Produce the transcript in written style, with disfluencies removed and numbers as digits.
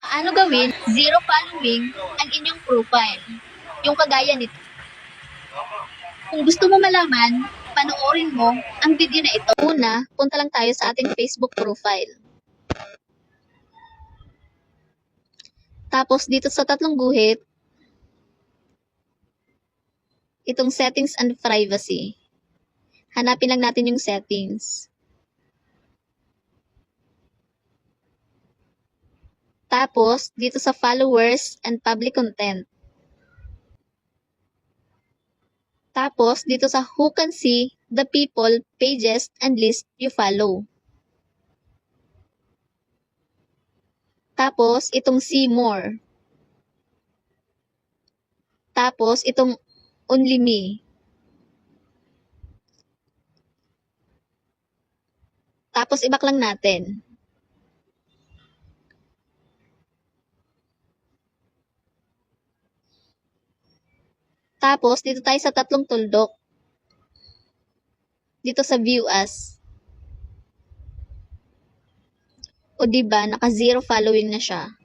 Paano gawin zero following ang inyong profile? Yung kagaya nito. Kung gusto mo malaman, panoorin mo ang video na ito. Una, punta lang tayo sa ating Facebook profile. Tapos dito sa tatlong guhit, itong settings and privacy. Hanapin lang natin yung settings. Tapos, dito sa followers and public content. Tapos, dito sa who can see the people, pages, and list you follow. Tapos, itong see more. Tapos, itong only me. Tapos, i-back lang natin. Tapos, dito tayo sa tatlong tuldok. Dito sa view as. O diba, naka-zero following na siya.